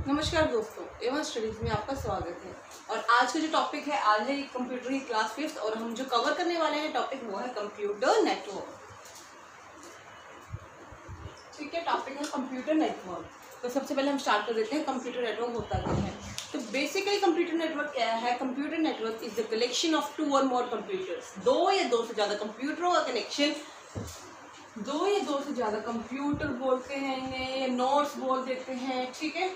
नमस्कार दोस्तों, Avon studies में आपका स्वागत है। और आज का जो टॉपिक है, आज है कंप्यूटर की क्लास 5 और हम जो कवर करने वाले हैं टॉपिक वो है कंप्यूटर नेटवर्क। ठीक है, टॉपिक है कंप्यूटर नेटवर्क। तो सबसे पहले हम स्टार्ट कर देते हैं कंप्यूटर नेटवर्क होता क्या है। तो बेसिकली कंप्यूटर नेटवर्क क्या है? Computer network is the collection of 2 और मोर कंप्यूटर्स। 2 या 2 से ज़्यादा कंप्यूटरों का कनेक्शन। 2 या 2 से ज़्यादा कंप्यूटर बोलते हैं इन्हें, या नोड्स बोल देते हैं। ठीक है,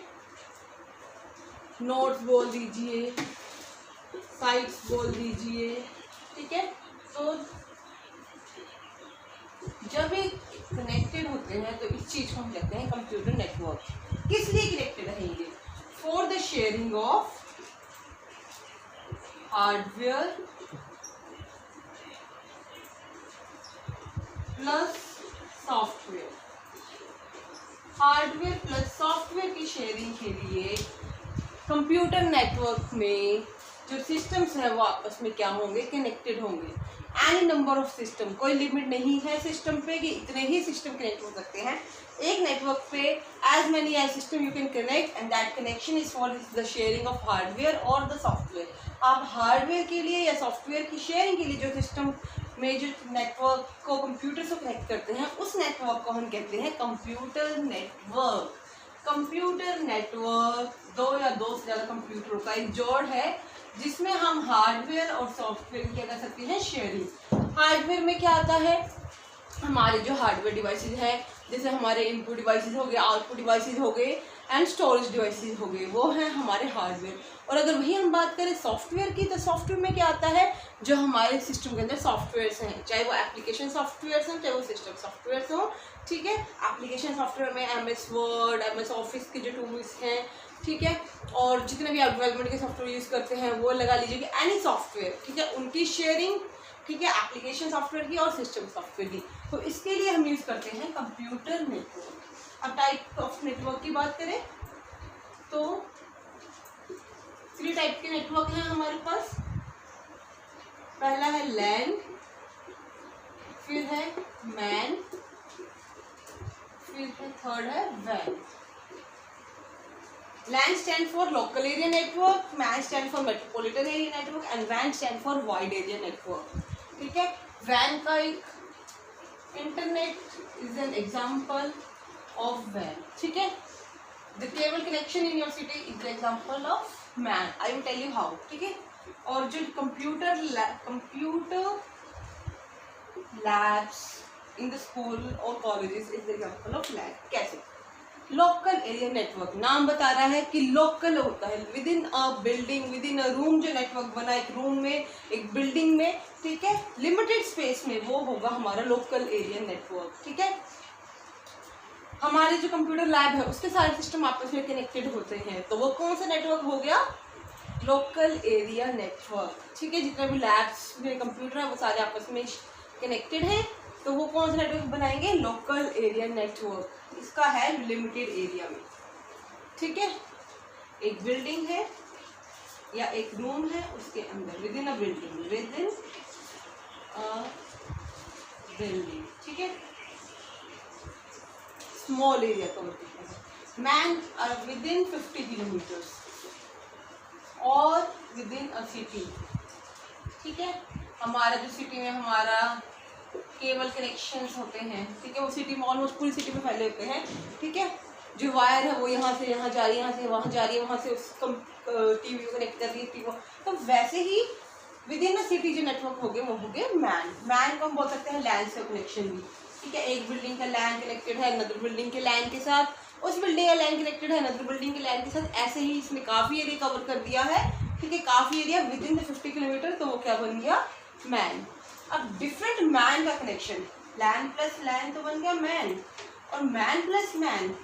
नोट्स बोल दीजिए, साइट्स बोल दीजिए। ठीक है, तो जब ये कनेक्टेड होते हैं तो इस चीज को हम कहते हैं कंप्यूटर नेटवर्क। किस लिए कनेक्टेड रहेंगे? For the sharing of hardware plus software. Hardware plus software की शेयरिंग के लिए कंप्यूटर नेटवर्क में जो सिस्टम्स हैं वो आपस में क्या होंगे? कनेक्टेड होंगे। एनी नंबर ऑफ सिस्टम, कोई लिमिट नहीं है सिस्टम पे कि इतने ही सिस्टम कनेक्ट हो सकते हैं एक नेटवर्क पे। As many as system you can connect and that connection is for the sharing of hardware और द सॉफ्टवेयर। आप हार्डवेयर के लिए या सॉफ्टवेयर की शेयरिंग के लिए जो सिस्टम में जो नेटवर्क को कंप्यूटर से कनेक्ट करते हैं उस नेटवर्क को हम कहते हैं कंप्यूटर नेटवर्क। कंप्यूटर नेटवर्क 2 या 2 से ज़्यादा कंप्यूटरों का एक जोड़ है जिसमें हम हार्डवेयर और सॉफ्टवेयर की क्या कर सकते हैं? शेयरिंग। हार्डवेयर में क्या आता है? हमारे जो हार्डवेयर डिवाइसेस हैं, जैसे हमारे इनपुट डिवाइसेस हो गए, आउटपुट डिवाइसेस हो गए एंड स्टोरेज डिवाइसेस हो गए, वो हैं हमारे हार्डवेयर। और अगर वही हम बात करें सॉफ्टवेयर की, तो सॉफ्टवेयर में क्या आता है? जो हमारे सिस्टम के अंदर सॉफ्टवेयर्स हैं, चाहे वो एप्लीकेशन सॉफ्टवेयर्स हैं चाहे वो सिस्टम सॉफ्टवेयर्स हों। ठीक है, एप्लीकेशन सॉफ्टवेयर में MS वर्ड, MS ऑफिस के जो टूल्स हैं, ठीक है, और जितने भी आप डेवलपमेंट के सॉफ्टवेयर यूज़ करते हैं वो लगा लीजिए कि एनी सॉफ्टवेयर, ठीक है, उनकी शेयरिंग, ठीक है, एप्लीकेशन सॉफ्टवेयर की और सिस्टम सॉफ्टवेयर की। तो इसके लिए हम यूज़ करते हैं कंप्यूटर नेटवर्क। अब टाइप ऑफ नेटवर्क की बात करें तो 3 टाइप के नेटवर्क हैं हमारे पास। पहला है लैन, फिर है मैन, फिर थर्ड है van. LAN stand for local area network, MAN stand for metropolitan area network and WAN stand for wide area network. ठीक है, WAN का एक internet is an example of WAN। ठीक है, the cable connection in your city is the example of MAN। I will tell you how. ठीक है, और जो computer labs in the school और colleges is the example of LAN. कैसे? Local area network, नाम बता रहा है कि लोकल होता है, within a building, within a room जो नेटवर्क बना, एक रूम में, एक बिल्डिंग में, ठीक है, लिमिटेड स्पेस में, वो होगा हमारा लोकल एरिया नेटवर्क। ठीक है, हमारे जो कंप्यूटर लैब है उसके सारे सिस्टम आपस में कनेक्टेड होते हैं, तो वो कौन सा नेटवर्क हो गया? Local area network. ठीक है, जितने भी लैब्स में कंप्यूटर है वो सारे आपस में कनेक्टेड हैं, तो वो कौन सा नेटवर्क बनाएंगे? Local area network. इसका है लिमिटेड एरिया में। ठीक है, एक बिल्डिंग है या एक रूम है, उसके अंदर with in a building, within a building. ठीक है, स्मॉल एरिया कवर करता है। मैन विद इन 50 किलोमीटर्स और विद इन अ सिटी। ठीक है, हमारा जो सिटी में हमारा केबल कनेक्शंस होते हैं, ठीक है, वो सिटी में ऑलमोस्ट पूरी सिटी में फैले होते हैं। ठीक है, जो वायर है वो यहाँ से यहाँ जा रही है, यहाँ से वहाँ जा रही है, वहाँ से उस टीवी को कनेक्ट कर रही है टीवी को। तो वैसे ही विद इन अ सिटी जो नेटवर्क हो गए वो हो गए मैन। मैन को हम बोल सकते हैं लैन से कनेक्शन भी। ठीक है, एक बिल्डिंग का लैन कनेक्टेड है अनदर बिल्डिंग के लैन के साथ, उस बिल्डिंग का लैन कनेक्टेड है अनदर बिल्डिंग के लैन के साथ। ऐसे ही इसने काफ़ी एरिया कवर कर दिया है। ठीक है, काफ़ी area within the 50 kilometre, तो वो क्या बन गया? मैन। अब डिफरेंट मैन का कनेक्शन, लैन प्लस लैन तो बन गया मैन, और MAN plus MAN,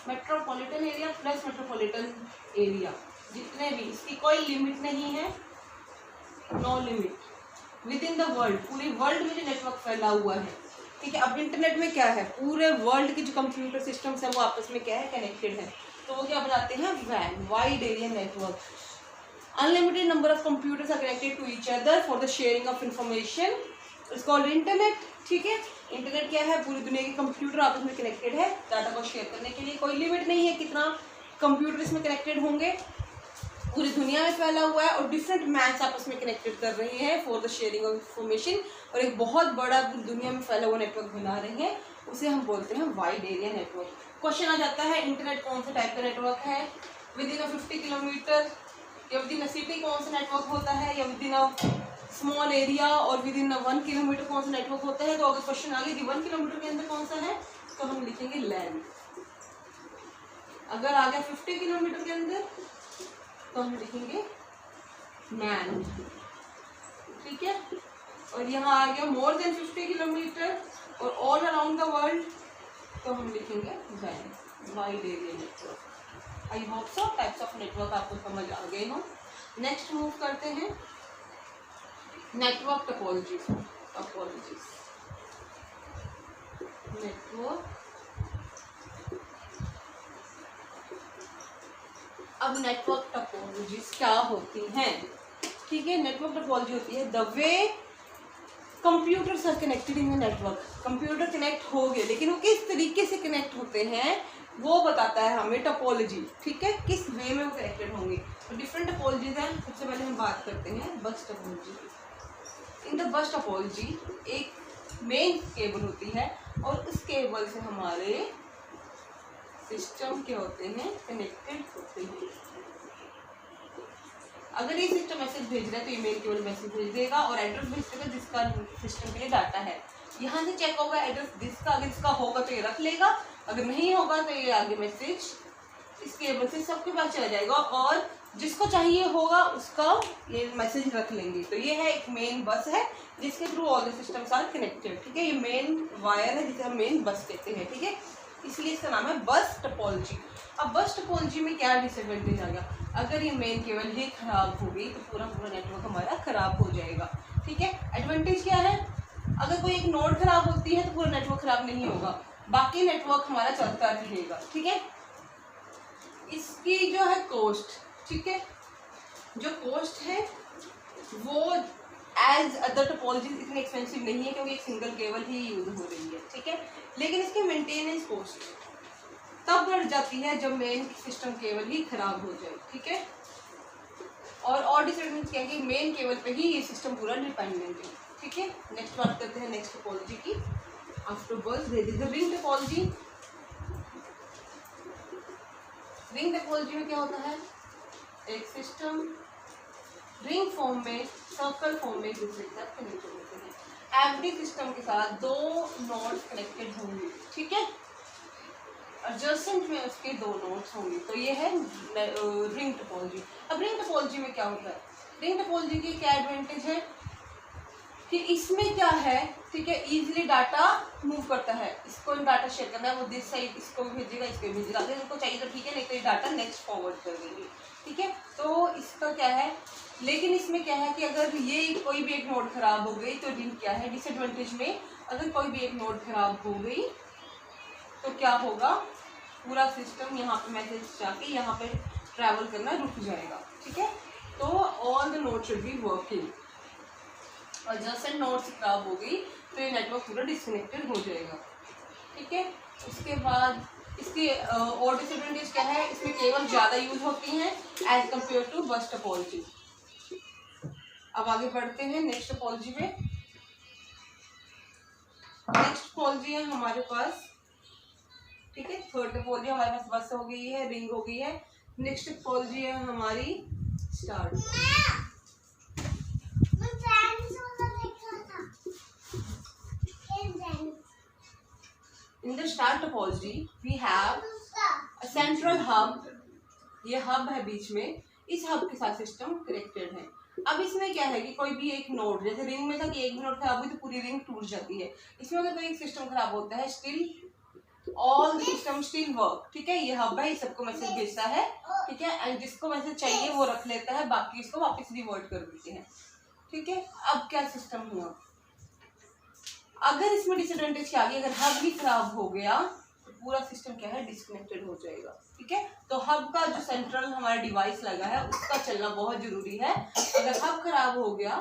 metropolitan area plus metropolitan area, जितने भी, इसकी कोई लिमिट नहीं है, no limit, within the world, पूरे वर्ल्ड में जो नेटवर्क फैला हुआ है। ठीक है, अब इंटरनेट में क्या है? पूरे वर्ल्ड के जो कंप्यूटर सिस्टम्स हैं वो आपस में क्या है? कनेक्टेड है, तो वो क्या बनाते हैं? वैन, wide area network. Unlimited number of computers are connected to each other for the sharing of information. It's called internet. ठीक है, इंटरनेट क्या है? पूरी दुनिया के कंप्यूटर आपस में कनेक्टेड है डाटा को शेयर करने के लिए। कोई लिमिट नहीं है कितना कंप्यूटर इसमें कनेक्टेड होंगे, पूरी दुनिया में फैला हुआ है और डिफरेंट मैन्स आपस में कनेक्टेड कर रहे हैं for the sharing of information, और एक बहुत बड़ा दुनिया में फैला हुआ नेटवर्क बना रहे हैं, उसे हम बोलते हैं वाइड एरिया नेटवर्क। क्वेश्चन आ जाता है इंटरनेट कौन से टाइप का नेटवर्क है, विद इन 50 किलोमीटर या विद इन अ सिटी कौन सा नेटवर्क होता है, या with in a small area और विद इन 1 किलोमीटर कौन सा नेटवर्क होता है। तो अगर क्वेश्चन आ गया कि 1 किलोमीटर के अंदर कौन सा है तो हम लिखेंगे लैन, अगर आ गया 50 किलोमीटर के अंदर तो हम लिखेंगे मैन, ठीक है। और यहाँ आ गया मोर देन 50 किलोमीटर और ऑल अराउंड द वर्ल्ड तो हम लिखेंगे वैन, wide area network. I hope so types of network आपको समझ आ गए हो। नेक्स्ट मूव करते हैं नेटवर्क टोपोलॉजी। नेटवर्क, अब नेटवर्क टोपोलॉजीज क्या होती हैं, ठीक है। नेटवर्क टोपोलॉजी होती है the way computers are connected in the network. Computer connect हो गए लेकिन वो किस तरीके से कनेक्ट होते हैं वो बताता है हमें टोपोलॉजी, ठीक है, किस वे में वो कनेक्टेड होंगे। तो डिफरेंट टोपोलॉजीज हैं। सबसे पहले हम बात करते हैं बस topology. In the bus topology एक मेन केबल होती है और उस केबल से हमारे सिस्टम के होते हैं कनेक्टेड होते हैं। अगर ये सिस्टम मैसेज भेज रहा है तो ईमेल केवल मैसेज भेज देगा और एड्रेस भेज देगा जिसका सिस्टम के लिए डाटा है। यहाँ से चेक होगा एड्रेस जिसका, अगर इसका होगा तो ये रख लेगा, अगर नहीं होगा तो ये आगे मैसेज इस केबल से सबके पास चला जाएगा और जिसको चाहिए होगा उसका ये मैसेज रख लेंगे। तो ये है एक मेन बस है जिसके through all the systems are connected, ठीक है। ये मेन वायर है जिसे हम मेन बस कहते हैं, ठीक है, इसलिए इसका नाम है बस टोपोलॉजी। अब बस टोपोलॉजी में क्या डिसएडवांटेज आ गया, अगर ये मेन केबल ही खराब हो गई तो पूरा नेटवर्क हमारा खराब हो जाएगा, ठीक है। एडवांटेज क्या है, अगर कोई एक नोड खराब होती है तो पूरा नेटवर्क खराब नहीं होगा, बाकी नेटवर्क हमारा चलता रहेगा, ठीक है। इसकी जो है कॉस्ट, ठीक है, जो कॉस्ट है वो एज अदर टोपोलॉजी इतनी एक्सपेंसिव नहीं है क्योंकि एक सिंगल केबल ही यूज हो रही है, ठीक है। लेकिन इसकी मेंटेनेंस कॉस्ट तब बढ़ जाती है जब मेन सिस्टम केबल ही खराब हो जाए, ठीक है। और डिसएडवांटेज क्या है कि मेन केबल पे ही ये सिस्टम पूरा डिपेंडेंट है, ठीक है। नेक्स्ट बात करते हैं नेक्स्ट टोपोलॉजी की। After bus there is the ring topology. Ring topology में क्या होता है, एक सिस्टम रिंग फॉर्म में, सर्कल फॉर्म में एक दूसरे के साथ कनेक्टेड होते हैं। एवरी सिस्टम के साथ 2 नोड्स कनेक्टेड होंगे, ठीक है, एडजेसेंट में उसके 2 नोड्स होंगे। तो ये है रिंग टोपोलॉजी। अब रिंग टोपोलॉजी में क्या होता है, रिंग टोपोलॉजी की क्या एडवांटेज है कि इसमें क्या है, ठीक है, इजीली डाटा मूव करता है। इसको डाटा शेयर करना है वो दिस साइड इसको भेजेगा, इसको भेजेगा, अगर इसको चाहिए तो ठीक है, नहीं तो ये डाटा नेक्स्ट फॉरवर्ड कर देंगे, ठीक है। तो इसका क्या है, लेकिन इसमें क्या है कि अगर ये कोई भी एक नोड खराब हो गई तो रिंग क्या है, डिसएडवांटेज में अगर कोई भी एक नोड खराब हो गई तो क्या होगा, पूरा सिस्टम यहाँ पे मैसेज जाके यहाँ पे ट्रैवल करना रुक जाएगा, ठीक है। तो all the node should be working, और जैसे नोड्स खराब हो गई तो ये नेटवर्क पूरा डिस्कनेक्टेड हो जाएगा, ठीक है। उसके बाद इसकी और डिसएडवांटेज क्या है, इसमें केबल ज़्यादा यूज होती हैं as compare to bus topology. अब आगे बढ़ते हैं नेक्स्ट टोपोलॉजी में। नेक्स्ट टोपोलॉजी है हमारे पास, ठीक है, थर्ड टोपोलॉजी हमारे पास बस हो गई है, रिंग हो गई है। नेक्स्ट टोपोलॉजी है हमारी star. In the star topology we have a central hub, ये हब है बीच में, इस हब के साथ सिस्टम कनेक्टेड है। अब इसमें क्या है कि कोई भी एक नोड, जैसे रिंग में था कि एक भी नोड खराब हुई तो पूरी रिंग टूट जाती है, इसमें अगर कोई एक सिस्टम खराब होता है still all system still work, ठीक है। ये हब है, ये सबको मैसेज भेजता है, ठीक है, एंड जिसको मैसेज चाहिए वो रख लेता है, बाकी इसको वापस रिवर्ट कर देते हैं, ठीक है। अब क्या सिस्टम हुआ, अगर इसमें डिसएडवांटेज क्या आ गई, अगर हब भी खराब हो गया तो पूरा सिस्टम क्या है, डिस्कनेक्टेड हो जाएगा, ठीक है। तो हब का जो सेंट्रल हमारा डिवाइस लगा है उसका चलना बहुत जरूरी है। अगर हब खराब हो गया,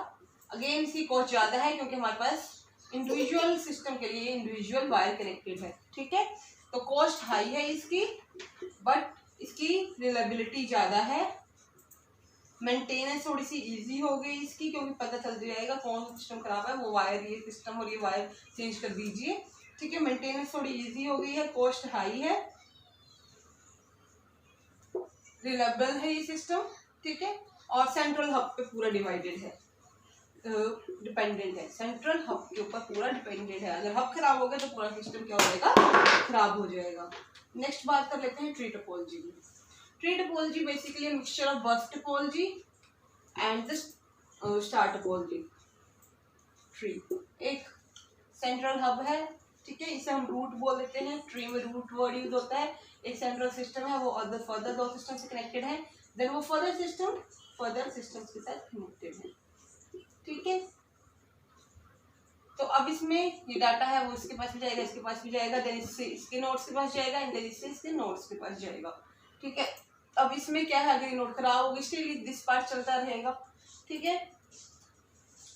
अगेन इसकी कॉस्ट ज़्यादा है क्योंकि हमारे पास इंडिविजुअल सिस्टम के लिए इंडिविजुअल वायर कनेक्टेड है, ठीक है। तो कॉस्ट हाई है इसकी, बट इसकी रिलायबिलिटी ज़्यादा है, मेंटेनेंस थोड़ी सी इजी हो गई इसकी, क्योंकि पता चल जाएगा कौन सा सिस्टम खराब है, वो वायर ये सिस्टम और ये वायर चेंज कर दीजिए, ठीक है। मेंटेनेंस थोड़ी इजी हो गई है, कॉस्ट हाई है, रिलायबल है ये सिस्टम, ठीक है। और सेंट्रल हब पे पूरा डिवाइडेड है, डिपेंडेंट है, सेंट्रल हब के ऊपर पूरा डिपेंडेंट है। अगर हब खराब हो गया तो पूरा सिस्टम क्या हो जाएगा, खराब हो जाएगा। नेक्स्ट बात कर लेते हैं ट्री टोपोलॉजी की। Tree topology basically mixture of बस topology and the star topology. Tree एक सेंट्रल हब है, ठीक है, इसे हम रूट बोल देते हैं, ट्री में रूट वर्ड यूज होता है। एक सेंट्रल सिस्टम है, वो अदर फर्दर दो सिस्टम से कनेक्टेड है, देन वो फर्दर सिस्टम के साथ कनेक्टेड है, ठीक है। तो अब इसमें ये डाटा है वो इसके पास भी जाएगा, इसके पास भी जाएगा, देन इससे इसके नोड्स के पास जाएगा, एंड देन इससे इसके नोड्स के पास जाएगा, ठीक है। अब इसमें क्या है, अगर ये नोड खराब होगी स्टिल दिस पार्ट चलता रहेगा, ठीक है।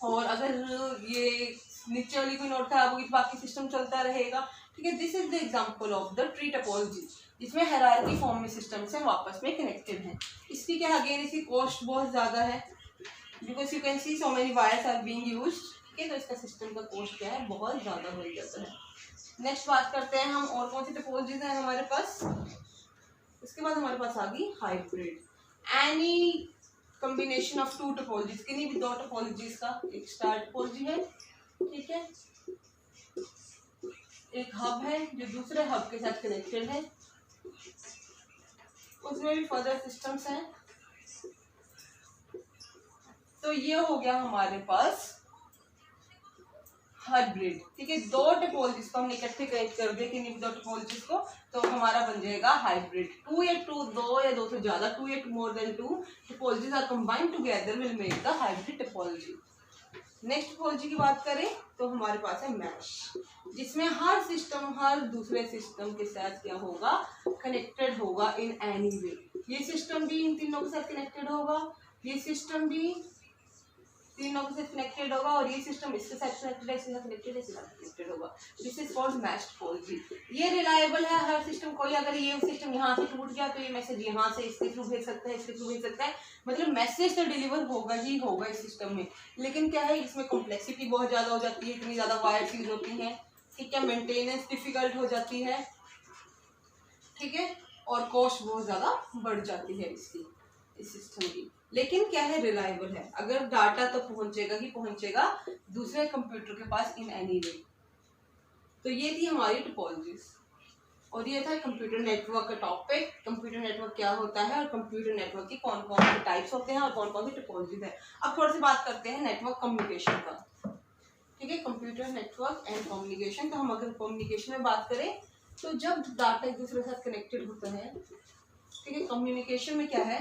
और अगर ये नीचे वाली कोई नोड खराब होगी तो बाकी सिस्टम चलता रहेगा, ठीक है। This is the example of the tree topology, जिसमें हायरार्की फॉर्म में सिस्टम से आपस में कनेक्टेड है। इसकी क्या अगेन इसकी कॉस्ट बहुत ज़्यादा है, because you can see so many wires are being used, ठीक है। तो इसका सिस्टम का कॉस्ट क्या है, बहुत ज़्यादा बढ़ जाता है। नेक्स्ट बात करते हैं हम और कौन सी टोपोलॉजीज हैं हमारे पास। इसके बाद हमारे पास आ गई hybrid, any combination of two topologies, किन्हीं भी दो टोपोलॉजीज का एक स्टार टोपोलॉजी है, ठीक है, एक हब है जो दूसरे हब के साथ कनेक्टेड है, उसमें भी फर्दर सिस्टम्स हैं। तो ये हो गया हमारे पास हाइब्रिड, ठीक है। दो टोपोलॉजीज को हम इकट्ठे कनेक्ट कर दे किन्हीं भी दो टोपोलॉजीज को, तो हमारा बन जाएगा हाइब्रिड। दो या दो से ज्यादा, टू या more than two topologies are combined together will make the hybrid topology. Next topology की बात करें तो हमारे पास है मैश, जिसमें हर सिस्टम हर दूसरे सिस्टम के साथ क्या होगा, कनेक्टेड होगा इन एनी वे। ये सिस्टम भी इन तीनों के साथ कनेक्टेड होगा, ये सिस्टम भी तीनों के साथ कनेक्टेड होगा, और ये सिस्टम इसके साथ कनेक्टेड है, इसके साथ कनेक्टेड है, इसके साथ कनेक्टेड होगा। This is called mesh topology. ये रिलायबल है हर सिस्टम को, अगर ये सिस्टम यहाँ से टूट गया तो ये मैसेज यहाँ से इसके थ्रू भेज सकता है, इसके थ्रू भेज सकता है, मतलब मैसेज तो डिलीवर होगा ही होगा इस सिस्टम में। लेकिन क्या है, इसमें कॉम्प्लेक्सिटी बहुत ज़्यादा हो जाती है, इतनी ज़्यादा वायर्स यूज होती हैं, ठीक है, मेंटेनेंस डिफिकल्ट हो जाती है, ठीक है, और कॉस्ट बहुत ज़्यादा बढ़ जाती है इसकी, इस सिस्टम की। लेकिन क्या है, रिलायबल है, अगर डाटा तो पहुंचेगा ही पहुंचेगा दूसरे कंप्यूटर के पास इन एनी वे। तो ये थी हमारी टोपोलॉजीज, और ये था कंप्यूटर नेटवर्क का टॉपिक। कंप्यूटर नेटवर्क क्या होता है और कंप्यूटर नेटवर्क की कौन कौन से टाइप्स होते हैं और कौन कौन सी टोपोलॉजीज है। अब थोड़ी सी बात करते हैं नेटवर्क कम्युनिकेशन का, ठीक है, कंप्यूटर नेटवर्क एंड कम्युनिकेशन। तो हम अगर कम्युनिकेशन में बात करें तो जब डाटा एक दूसरे के साथ कनेक्टेड होता है, ठीक है, कम्युनिकेशन में क्या है,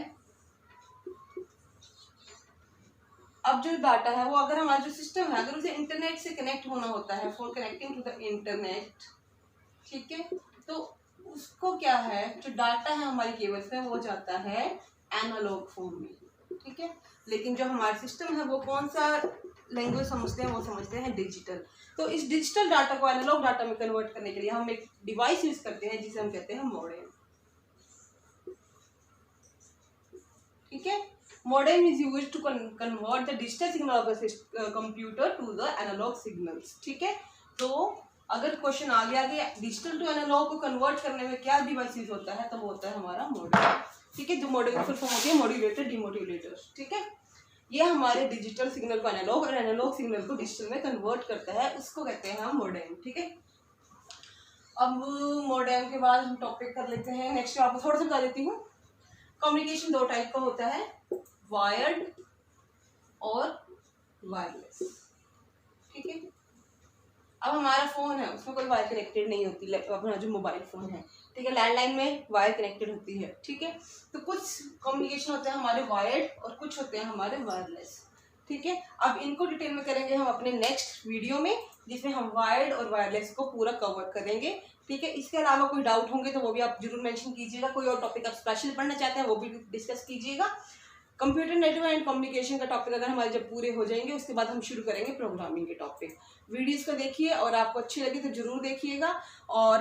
अब जो डाटा है वो अगर हमारा जो सिस्टम है अगर उसे इंटरनेट से कनेक्ट होना होता है, for connecting to the internet, ठीक है, तो उसको क्या है, जो डाटा है हमारी केबल्स में वो जाता है एनालॉग फॉर्म में, ठीक है। लेकिन जो हमारा सिस्टम है वो कौन सा लैंग्वेज समझते हैं, वो समझते हैं डिजिटल। तो इस डिजिटल डाटा को एनालॉग डाटा में कन्वर्ट करने के लिए हम एक डिवाइस यूज करते हैं जिसे हम कहते हैं मॉडेम, ठीक है। Modem is used to convert the digital signal of the computer to the analog signals, ठीक है। तो अगर क्वेश्चन आ गया कि डिजिटल टू एनालॉग को कन्वर्ट करने में क्या डिवाइस यूज होता है, तो वो होता है हमारा मॉडेम, ठीक है, जो मॉडेम की फुल फॉर्म होती है मॉड्यूलेटर डिमोड्यूलेटर, ठीक है। ये हमारे डिजिटल सिग्नल को एनालॉग और एनालॉग सिग्नल को डिजिटल में कन्वर्ट करता है, उसको कहते हैं हम मॉडेम, ठीक है। अब मॉडेम के बाद हम टॉपिक कर लेते हैं नेक्स्ट, आपको थोड़ा सा बता देती हूँ। कम्युनिकेशन दो टाइप का होता है, वायर्ड और वायरलेस, ठीक है। अब हमारा फोन है उसमें कोई वायर कनेक्टेड नहीं होती, अपना जो मोबाइल फोन है, ठीक है, लैंडलाइन में वायर कनेक्टेड होती है, ठीक है। तो कुछ कम्युनिकेशन होते हैं हमारे वायर्ड और कुछ होते हैं हमारे वायरलेस, ठीक है। अब इनको डिटेल में करेंगे हम अपने नेक्स्ट वीडियो में, जिसमें हम वायर्ड और वायरलेस को पूरा कवर करेंगे, ठीक है। इसके अलावा कोई डाउट होंगे तो वो भी आप जरूर मेंशन कीजिएगा, कोई और टॉपिक आप स्पेशल पढ़ना चाहते हैं वो भी डिस्कस कीजिएगा। कंप्यूटर नेटवर्क एंड कम्युनिकेशन का टॉपिक अगर हमारे जब पूरे हो जाएंगे उसके बाद हम शुरू करेंगे प्रोग्रामिंग के टॉपिक। वीडियोस को देखिए और आपको अच्छी लगी तो जरूर देखिएगा, और